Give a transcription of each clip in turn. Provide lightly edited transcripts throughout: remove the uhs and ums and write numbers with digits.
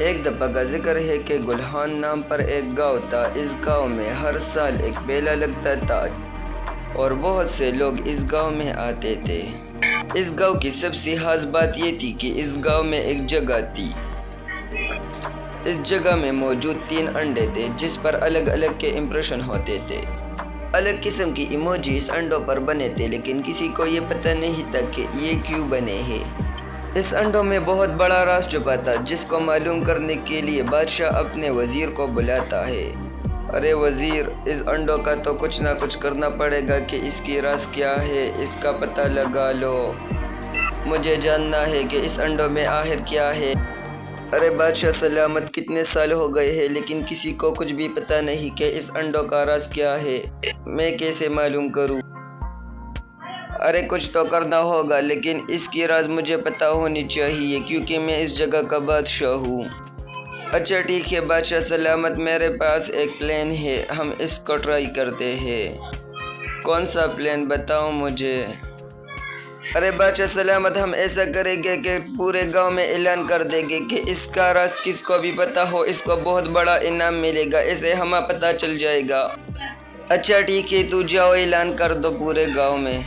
ایک دفعہ کا ذکر ہے کہ گلہان نام پر ایک گاؤں تھا۔ اس گاؤں میں ہر سال ایک میلہ لگتا تھا اور بہت سے لوگ اس گاؤں میں آتے تھے۔ اس گاؤں کی سب سے خاص بات یہ تھی کہ اس گاؤں میں ایک جگہ تھی۔ اس جگہ میں موجود 3 انڈے تھے جس پر الگ الگ کے امپریشن ہوتے تھے۔ الگ قسم کی ایموجی اس انڈوں پر بنے تھے، لیکن کسی کو یہ پتہ نہیں تھا کہ یہ کیوں بنے ہیں۔ اس انڈوں میں بہت بڑا راز چھپا تھا جس کو معلوم کرنے کے لیے بادشاہ اپنے وزیر کو بلاتا ہے۔ ارے وزیر، اس انڈوں کا تو کچھ نہ کچھ کرنا پڑے گا کہ اس کی راز کیا ہے، اس کا پتہ لگا لو۔ مجھے جاننا ہے کہ اس انڈوں میں آخر کیا ہے۔ ارے بادشاہ سلامت، کتنے سال ہو گئے ہیں لیکن کسی کو کچھ بھی پتہ نہیں کہ اس انڈوں کا راز کیا ہے۔ میں کیسے معلوم کروں؟ ارے کچھ تو کرنا ہوگا، لیکن اس کی راز مجھے پتہ ہونی چاہیے کیونکہ میں اس جگہ کا بادشاہ ہوں۔ اچھا ٹھیک ہے بادشاہ سلامت، میرے پاس ایک پلان ہے، ہم اس کو ٹرائی کرتے ہیں۔ کون سا پلان؟ بتاؤ مجھے۔ ارے بادشاہ سلامت، ہم ایسا کریں گے کہ پورے گاؤں میں اعلان کر دیں گے کہ اس کا راز کس کو بھی پتہ ہو اس کو بہت بڑا انعام ملے گا، اسے ہمیں پتہ چل جائے گا۔ اچھا ٹھیک ہے، تو جاؤ اعلان کر دو پورے گاؤں میں۔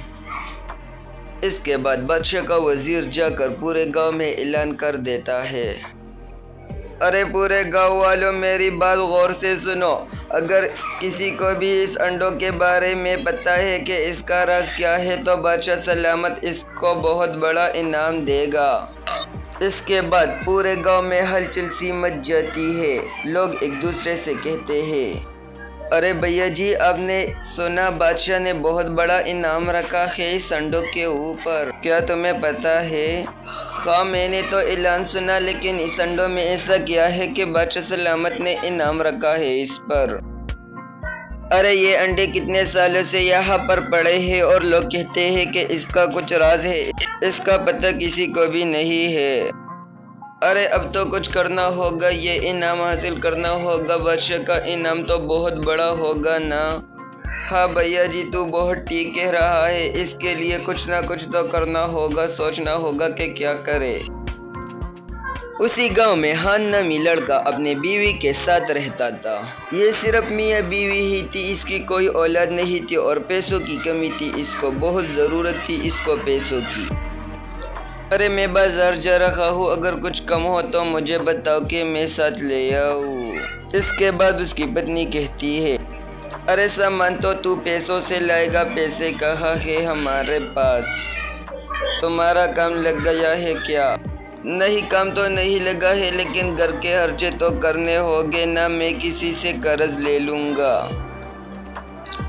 اس کے بعد بادشاہ کا وزیر جا کر پورے گاؤں میں اعلان کر دیتا ہے۔ ارے پورے گاؤں والوں، میری بات غور سے سنو۔ اگر کسی کو بھی اس انڈوں کے بارے میں پتہ ہے کہ اس کا راز کیا ہے تو بادشاہ سلامت اس کو بہت بڑا انعام دے گا۔ اس کے بعد پورے گاؤں میں ہلچل سی مچ جاتی ہے۔ لوگ ایک دوسرے سے کہتے ہیں، ارے بھیا جی، آپ نے سنا بادشاہ نے بہت بڑا انعام رکھا ہے اس انڈوں کے اوپر؟ کیا تمہیں پتہ ہے؟ ہاں میں نے تو اعلان سنا، لیکن اس انڈوں میں ایسا کیا ہے کہ بادشاہ سلامت نے انعام رکھا ہے اس پر؟ ارے یہ انڈے کتنے سالوں سے یہاں پر پڑے ہیں اور لوگ کہتے ہیں کہ اس کا کچھ راز ہے، اس کا پتہ کسی کو بھی نہیں ہے۔ ارے اب تو کچھ کرنا ہوگا، یہ انعام حاصل کرنا ہوگا، بادشاہ کا انعام تو بہت بڑا ہوگا نا۔ ہاں بھیا جی، تو بہت ٹھیک کہہ رہا ہے، اس کے لیے کچھ نہ کچھ تو کرنا ہوگا، سوچنا ہوگا کہ کیا کرے۔ اسی گاؤں میں خان نامی لڑکا اپنے بیوی کے ساتھ رہتا تھا۔ یہ صرف میاں بیوی ہی تھی، اس کی کوئی اولاد نہیں تھی اور پیسوں کی کمی تھی، اس کو بہت ضرورت تھی اس کو پیسوں کی۔ ارے میں بازار جا رہا ہوں، اگر کچھ کم ہو تو مجھے بتاؤ کہ میں ساتھ لے آؤں۔ اس کے بعد اس کی پتنی کہتی ہے، ارے سامان تو پیسوں سے لائے گا، پیسے کہاں ہے ہمارے پاس؟ تمہارا کام لگ گیا ہے کیا؟ نہیں، کام تو نہیں لگا ہے، لیکن گھر کے خرچے تو کرنے ہوگے نا، میں کسی سے قرض لے لوں گا۔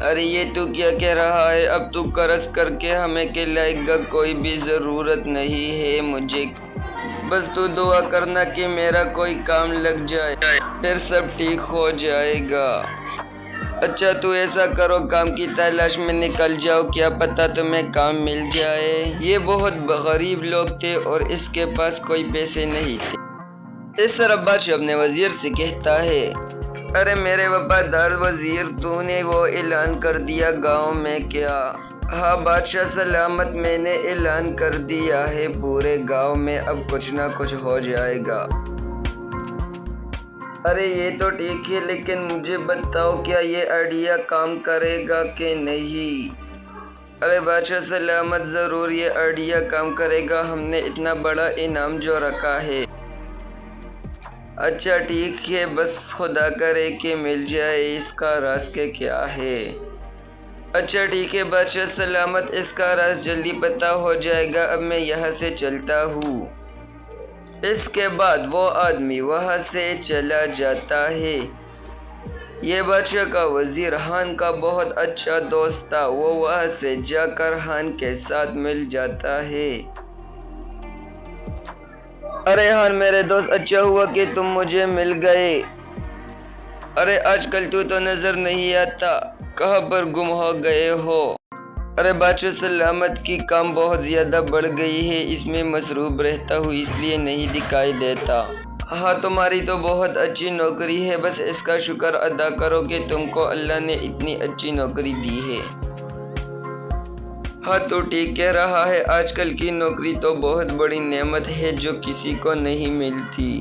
ارے یہ تو کیا کہہ رہا ہے؟ اب تو قرض کر کے ہمیں کھلائے گا، کوئی بھی ضرورت نہیں ہے مجھے، بس تو دعا کرنا کہ میرا کوئی کام لگ جائے، پھر سب ٹھیک ہو جائے گا۔ اچھا تو ایسا کرو، کام کی تلاش میں نکل جاؤ، کیا پتہ تمہیں کام مل جائے۔ یہ بہت غریب لوگ تھے اور اس کے پاس کوئی پیسے نہیں تھے۔ اس طرح بادشاہ اپنے وزیر سے کہتا ہے، ارے میرے وفادار وزیر، تو نے وہ اعلان کر دیا گاؤں میں کیا؟ ہاں بادشاہ سلامت، میں نے اعلان کر دیا ہے پورے گاؤں میں، اب کچھ نہ کچھ ہو جائے گا۔ ارے یہ تو ٹھیک ہے، لیکن مجھے بتاؤ کیا یہ آئیڈیا کام کرے گا کہ نہیں؟ ارے بادشاہ سلامت، ضرور یہ آئیڈیا کام کرے گا، ہم نے اتنا بڑا انعام جو رکھا ہے۔ اچھا ٹھیک ہے، بس خدا کرے کہ مل جائے، اس کا راز کیا ہے؟ اچھا ٹھیک ہے بادشاہ سلامت، اس کا راز جلدی پتہ ہو جائے گا، اب میں یہاں سے چلتا ہوں۔ اس کے بعد وہ آدمی وہاں سے چلا جاتا ہے۔ یہ بادشاہ کا وزیر خان کا بہت اچھا دوست تھا، وہ وہاں سے جا کر خان کے ساتھ مل جاتا ہے۔ ارے خان میرے دوست، اچھا ہوا کہ تم مجھے مل گئے۔ ارے آج کل تو نظر نہیں آتا، کہاں پر گم ہو گئے ہو؟ ارے بادشاہ سلامت کی کام بہت زیادہ بڑھ گئی ہے، اس میں مصروف رہتا ہوں، اس لیے نہیں دکھائی دیتا۔ ہاں تمہاری تو بہت اچھی نوکری ہے، بس اس کا شکر ادا کرو کہ تم کو اللہ نے اتنی اچھی نوکری دی ہے۔ ہاں تو ٹھیک کہہ رہا ہے، آج کل کی نوکری تو بہت بڑی نعمت ہے جو کسی کو نہیں ملتی۔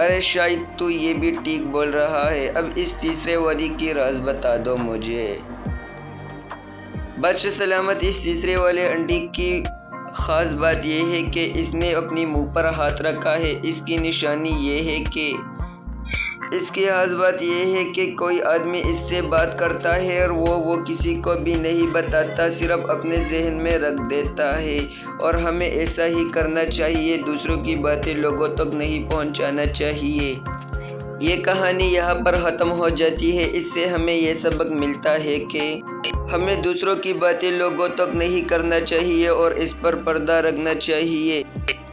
ارے شاید تو یہ بھی ٹھیک بول رہا ہے، اب اس تیسرے والی کی راز بتا دو مجھے۔ بادشاہ سلامت، اس تیسرے والے انڈے کی خاص بات یہ ہے کہ اس نے اپنے منہ پر ہاتھ رکھا ہے۔ اس کی نشانی یہ ہے کہ اس کی خاص بات یہ ہے کہ کوئی آدمی اس سے بات کرتا ہے اور وہ کسی کو بھی نہیں بتاتا، صرف اپنے ذہن میں رکھ دیتا ہے، اور ہمیں ایسا ہی کرنا چاہیے، دوسروں کی باتیں لوگوں تک نہیں پہنچانا چاہیے۔ یہ کہانی یہاں پر ختم ہو جاتی ہے۔ اس سے ہمیں یہ سبق ملتا ہے کہ ہمیں دوسروں کی باتیں لوگوں تک نہیں کرنا چاہیے اور اس پر پردہ رکھنا چاہیے،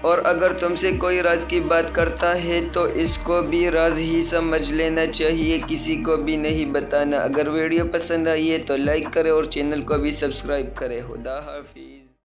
اور اگر تم سے کوئی راز کی بات کرتا ہے تو اس کو بھی راز ہی سمجھ لینا چاہیے، کسی کو بھی نہیں بتانا۔ اگر ویڈیو پسند آئی ہے تو لائک کرے اور چینل کو بھی سبسکرائب کرے۔ خدا حافظ۔